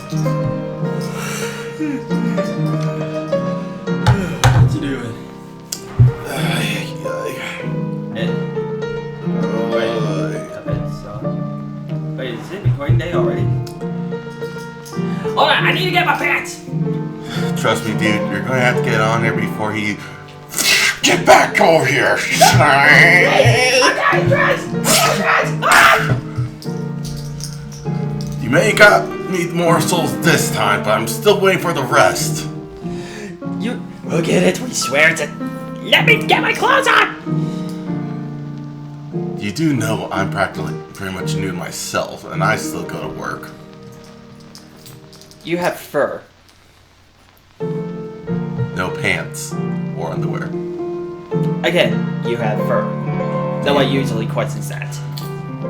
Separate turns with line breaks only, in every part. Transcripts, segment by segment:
What you doing? Wait, is it recording day already? Hold on, I need to get my pants!
Trust me, dude, you're gonna have to get on there before he... Get back over here!
I'm dressed!
You may have got me more souls this time, but I'm still waiting for the rest.
We'll get it, we swear to... Let me get my clothes on!
You do know I'm practically pretty much new myself, and I still go to work.
You have fur.
No pants or underwear.
Again, you have fur. No one usually questions that.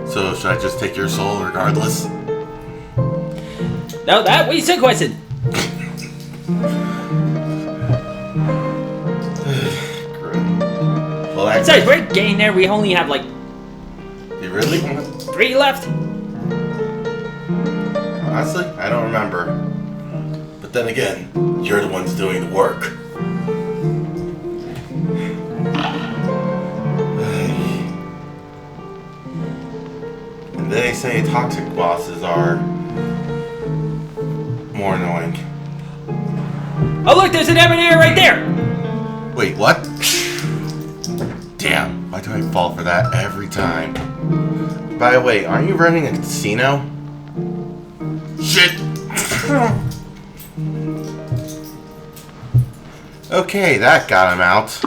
So should I just take your soul regardless?
No, that we still question.
Well,
Besides, we're getting there. We only have like...
You really?
3 left.
Honestly, I don't remember. But then again, you're the ones doing the work. And they say toxic bosses are more annoying.
Oh look, there's an Emanator right there!
Wait, what? Damn, why do I fall for that every time? By the way, aren't you running a casino? Shit! Okay, that got him out.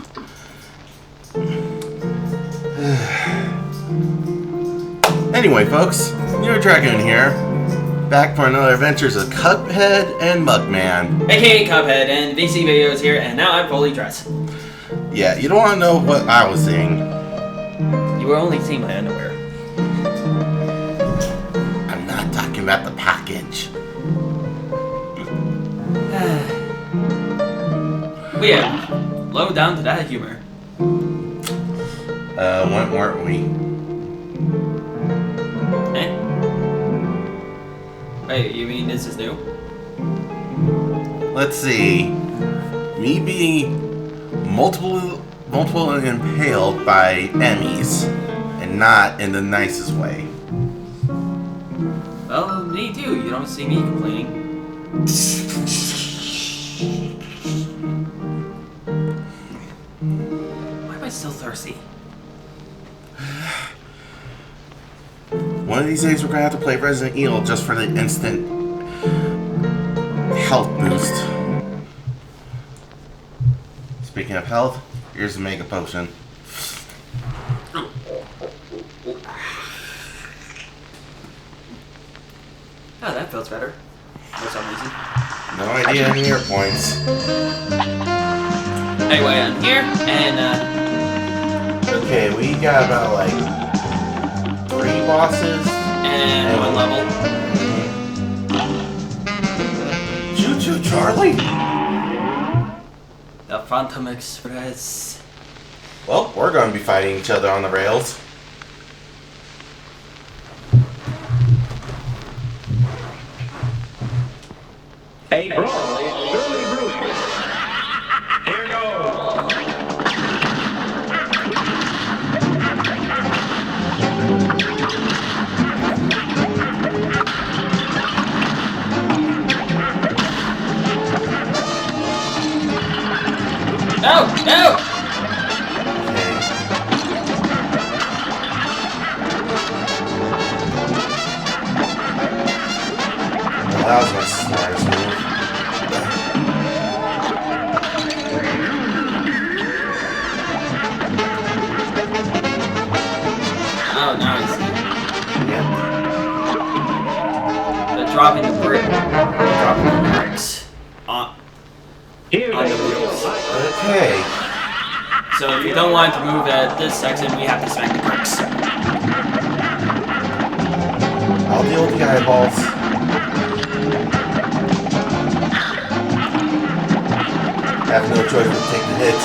Anyway, folks, New Dragoon here. Back for another adventures of Cuphead and Mugman.
AKA Cuphead, and VC Videos here, and now I'm fully dressed.
Yeah, you don't want to know what I was seeing.
You were only seeing my underwear.
I'm not talking about the package.
But yeah, low down to that humor.
When weren't we?
Eh? Wait, you mean this is new?
Let's see. Me being multiple impaled by Emmys, and not in the nicest way.
Well, me too. You don't see me complaining. Why am I still thirsty?
One of these days we're gonna have to play Resident Evil just for the instant health boost. Speaking of health, here's the mega potion.
Oh, that feels better. For some reason.
No idea any your points.
Anyway, I'm here, and
Okay, we got about like 3 bosses.
and 1 level.
Choo-choo, Charlie!
The Phantom Express.
Well, we're gonna be fighting each other on the rails.
A brawl is surely brewing. Here goes.
No! No!
Okay. Well, that was my smartest move.
Oh, now I see.
Yep.
They're dropping the brick. They're dropping the bricks on
Here
the
they
wheels.
go.
Okay.
So if you don't want to move at this section, we have to smack the bricks.
I'll deal with the eyeballs. Have no choice but to take the hit.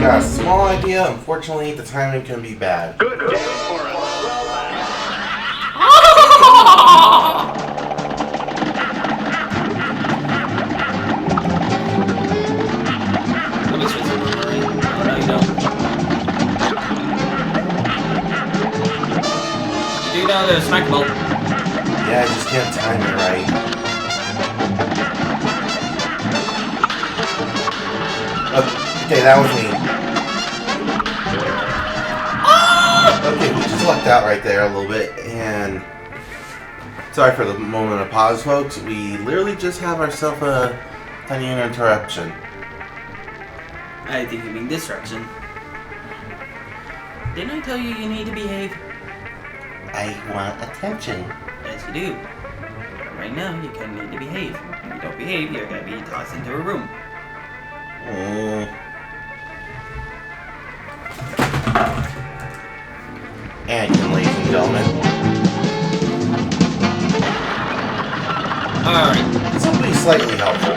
Got a small idea. Unfortunately, the timing can be bad.
Good day for a slow laugh.
Let me switch to Boomerang. Oh, no, you don't. You do know the smackable.
Yeah, I just can't time it right. Okay, that was me. Okay, we just lucked out right there a little bit, and sorry for the moment of pause, folks. We literally just have ourselves a tiny interruption.
I think you mean disruption. Didn't I tell you you need to behave?
I want attention.
Yes, you do. But right now, you kind of need to behave. If you don't behave, you're gonna be tossed into a room.
And ladies and gentlemen,
Alright.
this will be slightly helpful.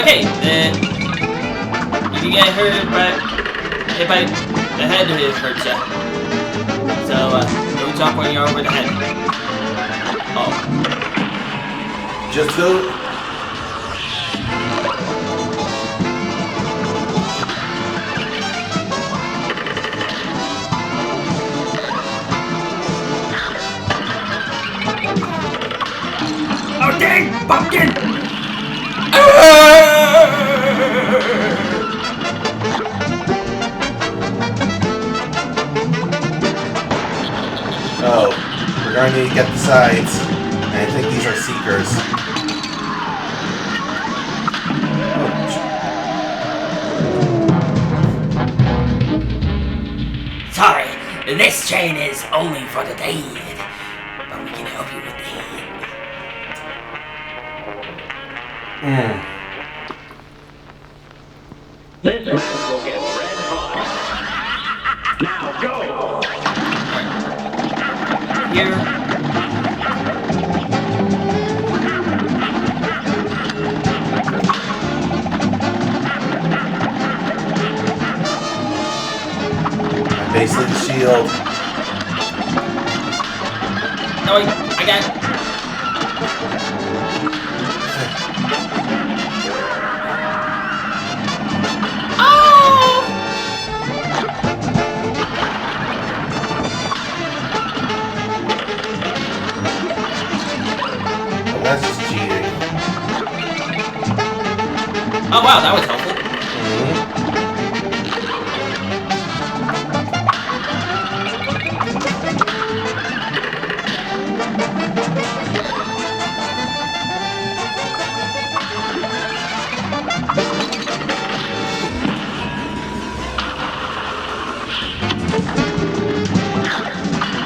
Okay, if you get hit by the head, it hurts ya. So, don't jump when you're over the head. Oh.
Just go.
Oh dang! Pumpkin!
Oh, we're going to need to get the sides. And I think these are seekers.
Sorry, this chain is only for the dead, but we can help you with the head.
This match will get red hot. Now go!
Here.
Basically the shield.
Oh wait, I got it.
Oh, that's just cheating.
Oh wow, that was helpful.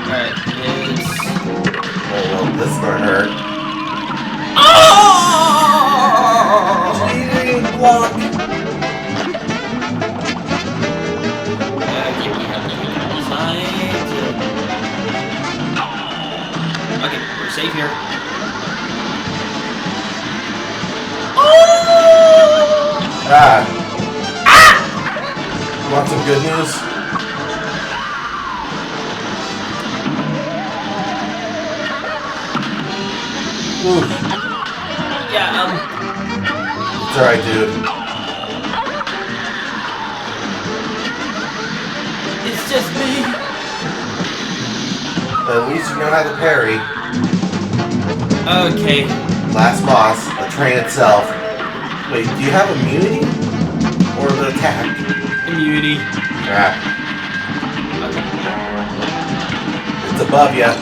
Alright,
Oh, well, this is gonna hurt. Cheating block.
Okay, we're safe here.
Want some good news? Oof.
Yeah,
It's alright, dude.
it's just me.
But at least you know how to parry.
Okay.
Last boss, the train itself. Wait, do you have immunity? Or the attack?
Immunity.
Yeah.
Okay.
It's above ya.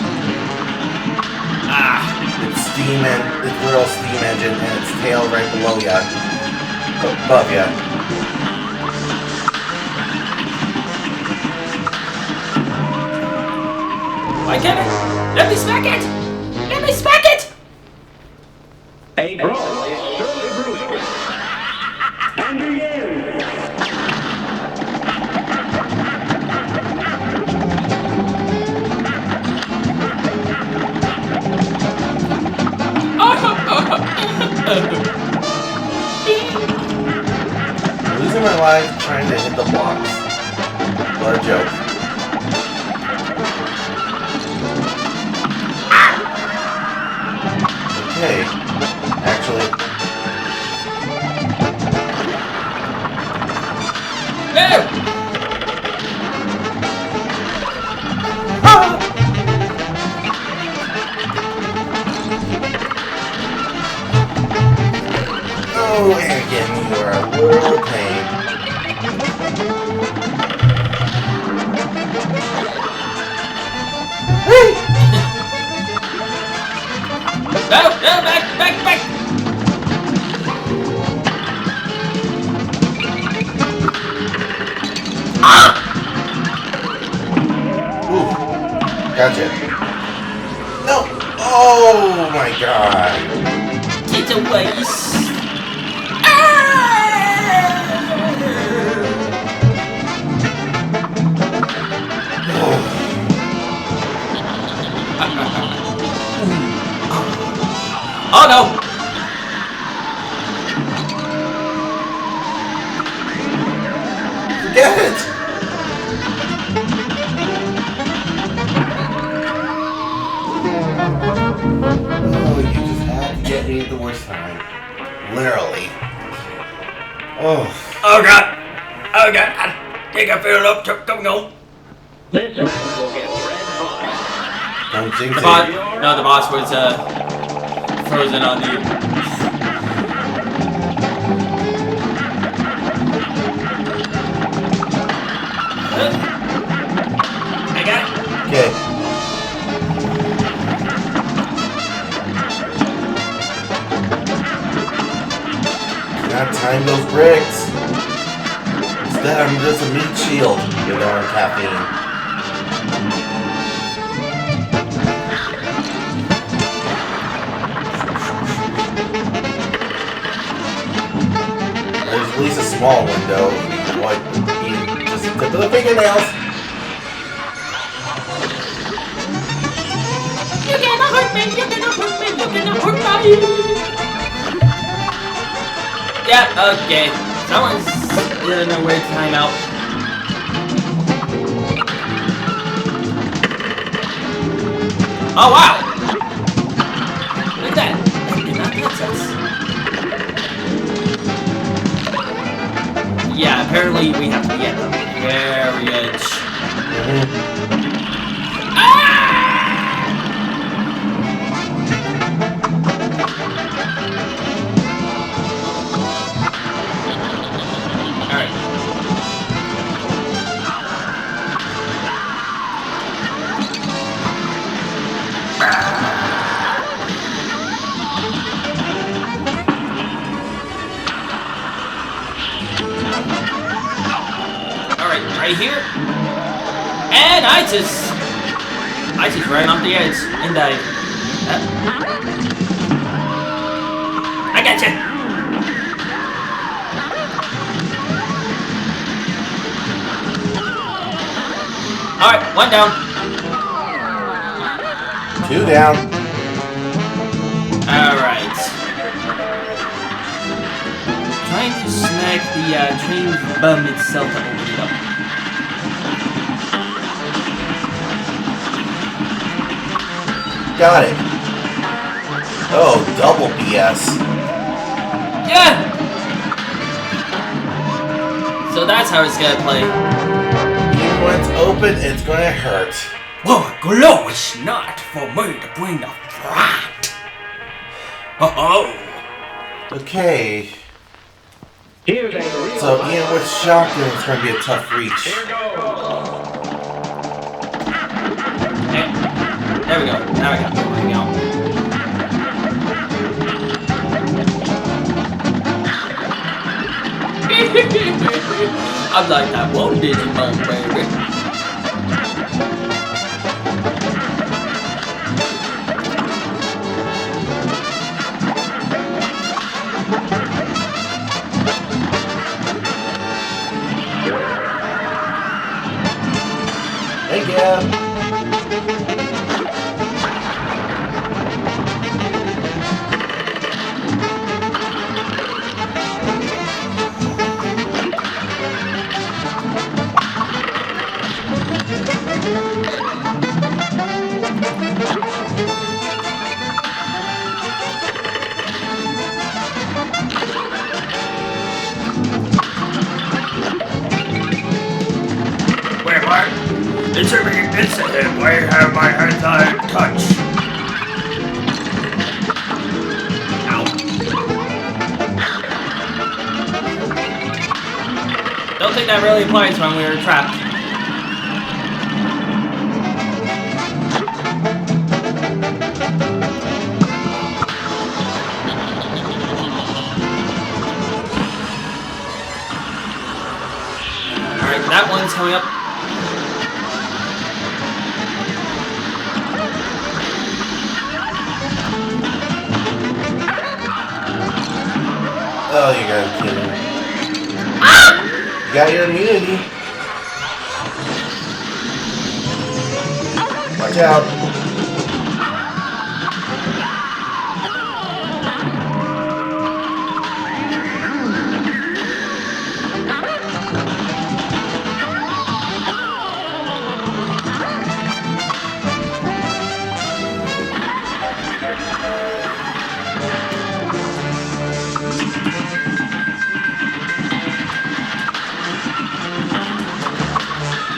Ah.
It's steam and it's little steam engine and its tail right below ya. Above ya.
Why can't I? Let me smack it! Let me smack it!
A brawl is surely brewing. And begin!
spending my life trying to hit the blocks. What a joke. Okay. Actually.
No!
Oh, Anakin, you are a little pain.
No, back!
Ooh, gotcha. No! Oh my god.
It's a waste. Oh no!
Get it! Oh, you just had to get me at the worst time. Literally. Oh.
Oh god! I think I filled up. Come on.
This match will get red hot.
Don't jinx
The
it.
boss. No, the boss was frozen on you. I got it.
Okay. Gotta time those bricks. Instead, I'm just a meat shield without caffeine. There's at least a small window. Like, just the tip of the fingernails.
You're gonna hurt me. Yeah, okay. Someone's in a weird timeout. Oh wow! Look at that. That did not touch us. Yeah, apparently we have to get very edge. Alright. Alright, right here. And I just ran off the edge and died. I gotcha! Alright, one down.
2 down.
Alright. Trying to snag the train bum itself to open it up.
Got it. Oh, double BS.
Yeah! So that's how it's gonna play.
Even when it's open, it's gonna hurt.
Oh, glow is not for me to bring a fright. Oh.
Okay.
Here's a real
So, Ian, with shotgun, it's gonna be a tough reach.
Here goes.
Hey, there we go. Now we got the ring out. I'm like that one Digimon, baby.
Thank you.
It's him! It's him! I have my hands on touch! Ow. Don't think that really applies when we were trapped. Alright, that one's coming up.
Oh, you gotta kill him. You got your immunity. Watch out.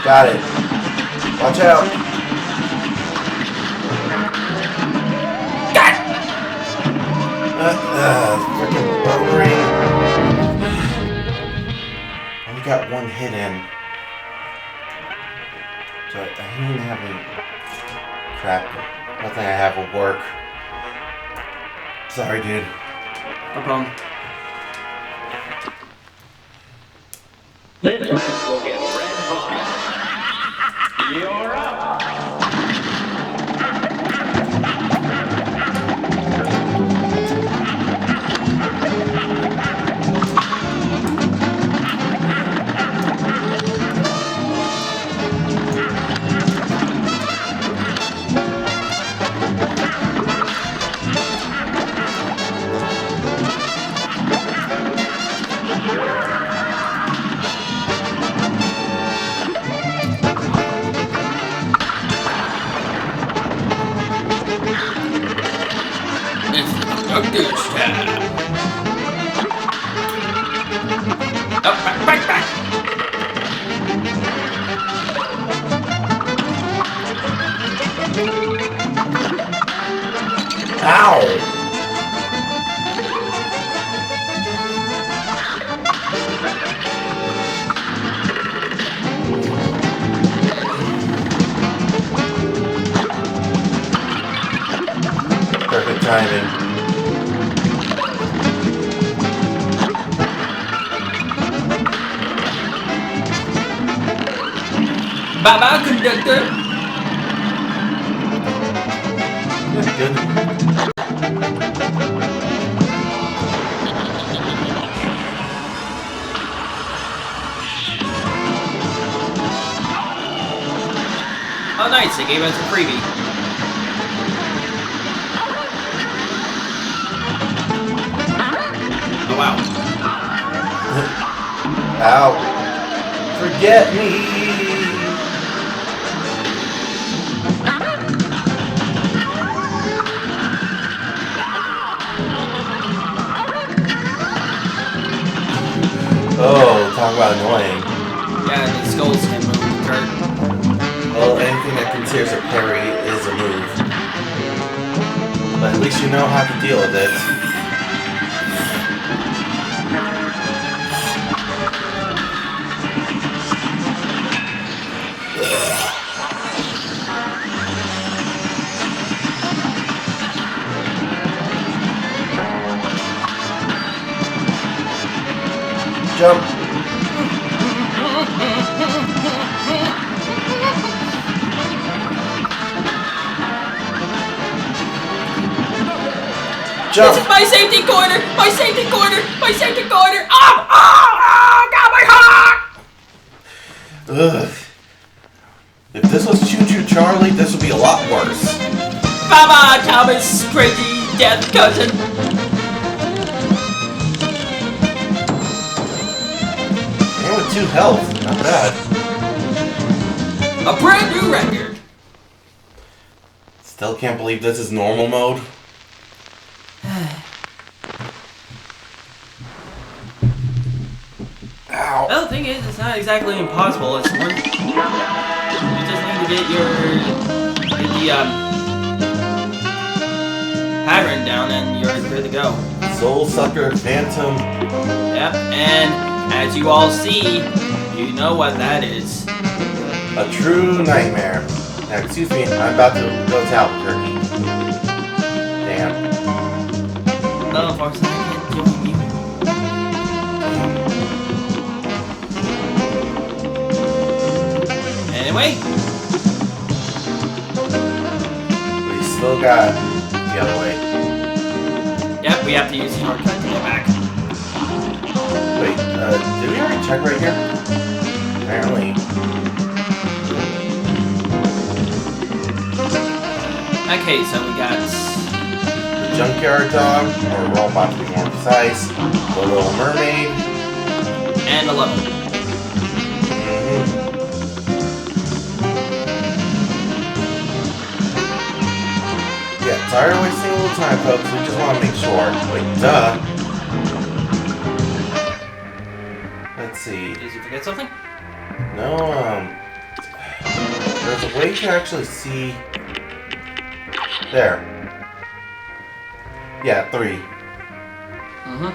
Got it. Watch out.
God!
Freaking lowering. Only got one hit in. So I don't even have any crap. Nothing I have will work. Sorry, dude.
No problem.
This match will get red hot. You're up.
Doctor's time. Up, back.
Ow! Perfect timing.
Bye-bye, conductor.
Good.
Oh, nice. They gave us a freebie. Oh, wow.
Ow. Forget me. Oh, talk about annoying.
Yeah, the skulls can move the dirt.
Well, anything that considers a parry is a move. But at least you know how to deal with it. Jump. Jump.
This is my safety corner! My safety corner! My safety corner! Oh! Got my heart!
Ugh. If this was Choo Choo Charlie, this would be a lot worse.
Bye-bye, Thomas, crazy death cousin.
And with 2 health, not bad.
A brand new record.
Still can't believe this is normal mode. Ow.
Well, the thing is, it's not exactly impossible. It's one. You just need to get the pattern down, and you're good to go.
Soul Sucker Phantom.
Yep, and as you all see, you know what that is.
A true nightmare. Now, excuse me, I'm about to go to Albuquerque. Damn.
No, unfortunately, I can't join you. Anyway,
We still got the other way.
yep, we have to use the shortcut to get back.
Wait, did we already check right here? Apparently.
Okay, so we got
The Junkyard Dog, or Robot to be more precise. The Little Mermaid.
and a level.
Mhm. Yeah, sorry to wasting a little time, folks. We just want to make sure. Like, duh. Let's see.
Did you forget something?
No, there's a way to actually see. There. Yeah, 3.
Mm-hmm.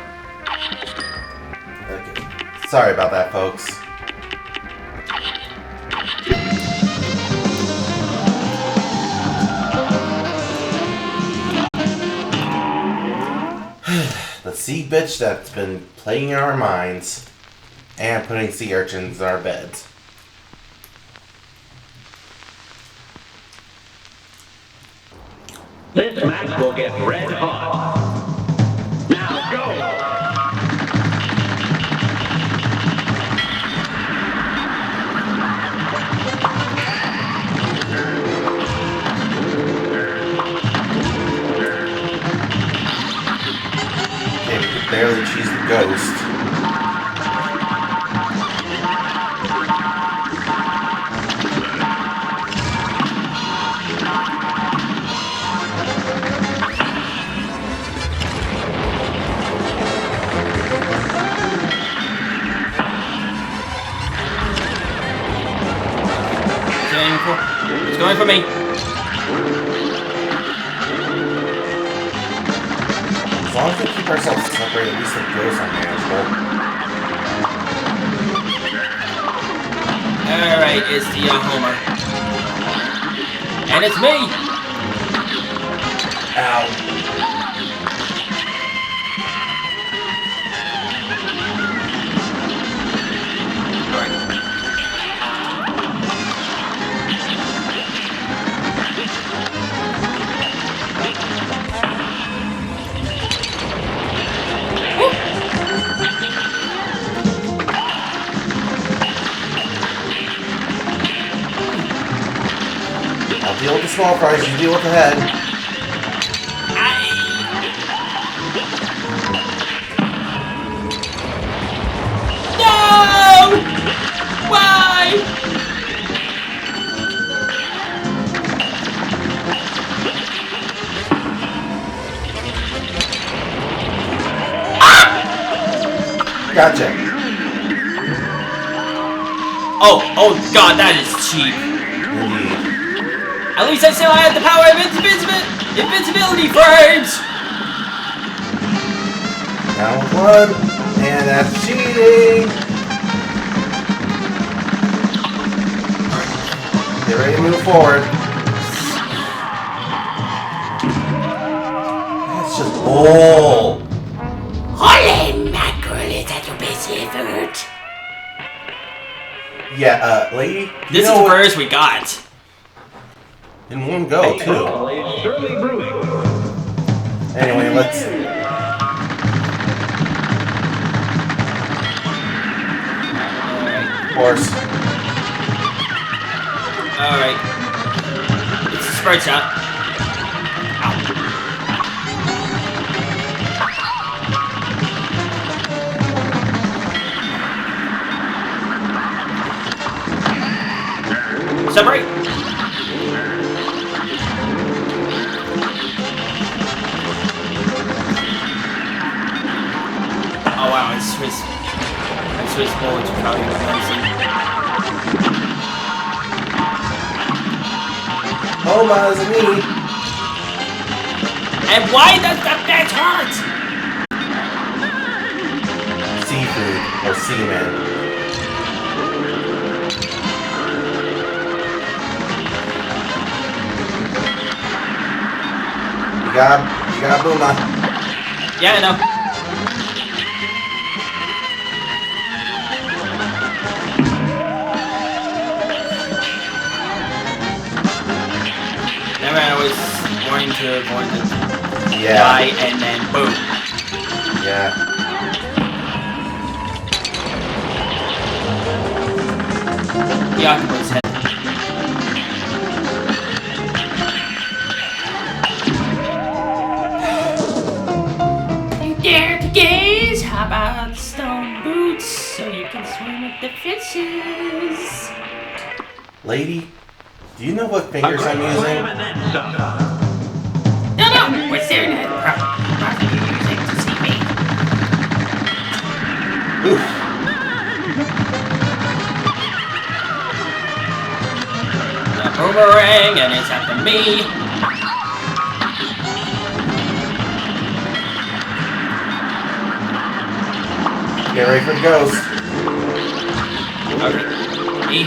Okay. Sorry about that, folks. The sea bitch that's been playing in our minds and putting sea urchins in our beds.
This match will get red hot. Now go!
Okay, we could barely choose the ghost.
It's going for me.
As long as we keep ourselves separate, at least the ghosts are manageable.
Alright, it's the Homer. And it's me!
Ow. I'll deal with the small fries, you deal with the head.
No! Why?
Gotcha.
Oh god, that is cheap.
Indeed.
At least I still had the power of invincibility frames!
Down with one, and that's cheating. Get ready to move forward. That's just bull.
Holy mackerel, is that your best effort?
Yeah, lady.
This is the first we got.
In one go, too.
It's surely brewing.
Anyway, let's. Horse.
Alright. It's a sprite shot. Ow. Separate! Oh wow, I switched forward to how you were facing.
Oma isn't me.
And why does the fish hurt?
Seafood or seaman. You got Boomer.
Yeah, I know. Remember, I was wanting to avoid the die and then boom.
Yeah.
The octopus head. You dare to gaze? How about stone boots so you can swim with the fishes?
Lady, do you know what fingers I'm using?
No, we're staring at it. Probably you're using to see me.
Oof.
The boomerang and it's after me.
Get ready for the ghost.
Okay. Me.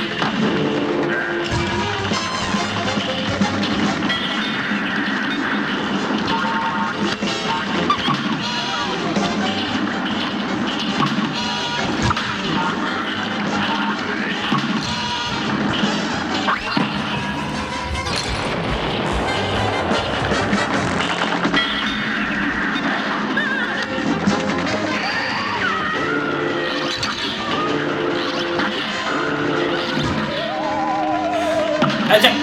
That's it.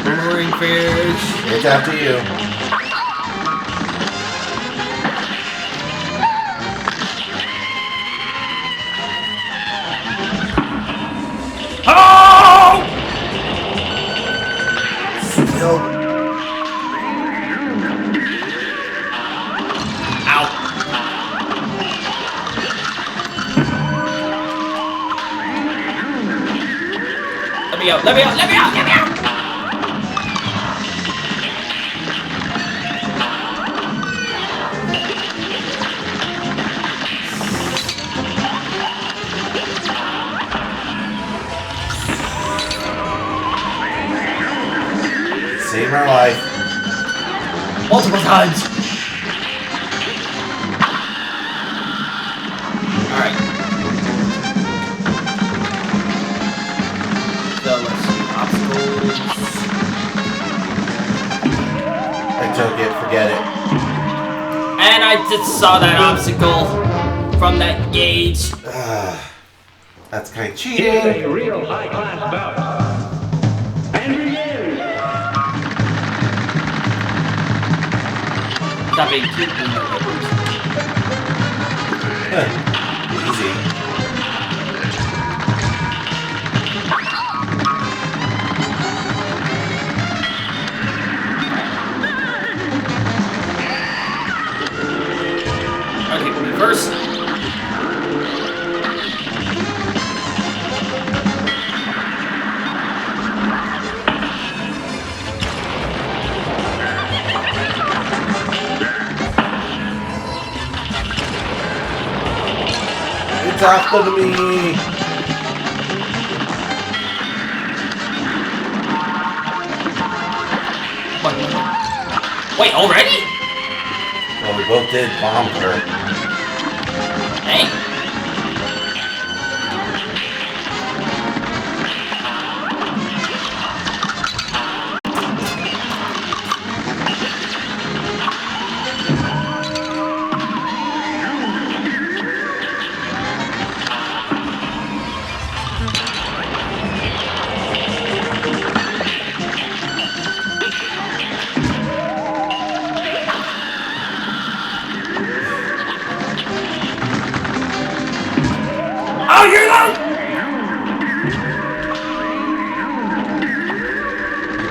Boomerang fish.
It's after you.
Oh!
Still.
Ow. Let me out.
Saved my life.
Multiple times. Alright. So let's see. Obstacles.
I took it, forget it.
And I just saw that obstacle from that gauge.
That's kind of
Here's
cheating.
a real high-class bout. And begin!
Stop being cute.
Easy.
Okay, reverse.
It's after me.
Wait, already?
Well, we both did bomb her.
Hey. Oh, you're low!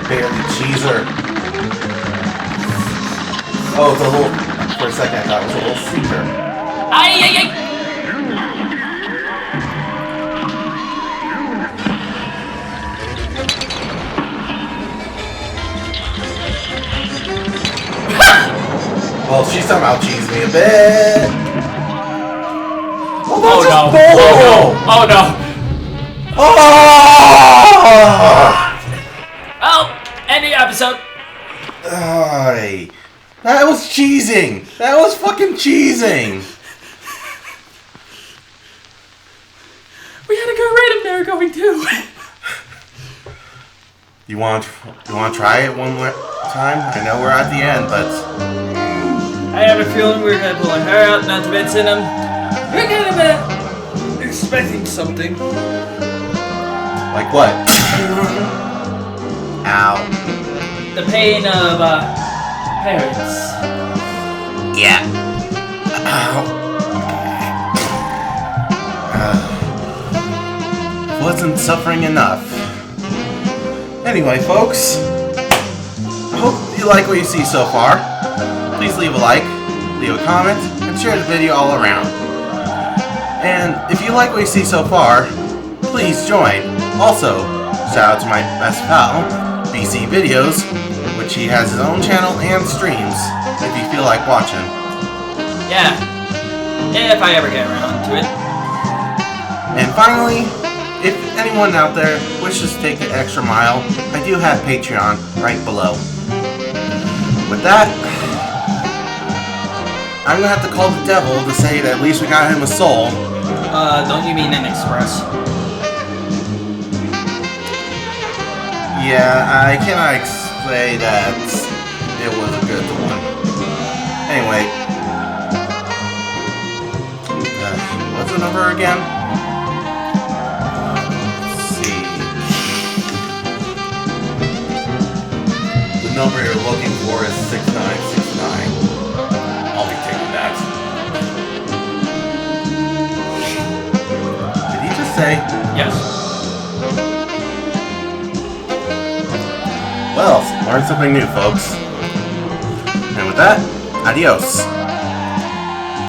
Barely cheeser. Oh, it's a little. For a second, I thought it was a little seeker.
Ay, ay, ay!
Well, she somehow cheesed me a bit. Oh,
Oh
that's
no.
a bowl.
Oh no.
Oh!
Oh, end the episode.
Ay. That was cheesing. That was fucking cheesing.
We had a good rhythm there going too.
You want to try it one more time? I know we're at the end, but
I have a feeling we're gonna pull our hair out, not to mention them. We're kind of expecting something.
like what? Ow.
The pain of parents.
Yeah. Ow. Wasn't suffering enough. Anyway, folks, I hope you like what you see so far. Please leave a like, leave a comment, and share the video all around. And if you like what you see so far, please join. Also, shout out to my best pal, BC Videos, which he has his own channel and streams if you feel like watching.
Yeah. If I ever get around to it.
And finally, if anyone out there wishes to take the extra mile, I do have Patreon right below. With that, I'm gonna have to call the devil to say that at least we got him a soul.
Don't you mean an express?
Yeah, I cannot say that it was a good one. Anyway, what's the number again? The number you're looking for is 6969. I'll be taking that. Did he just say?
Yes.
Well, learn something new, folks. And with that, adios.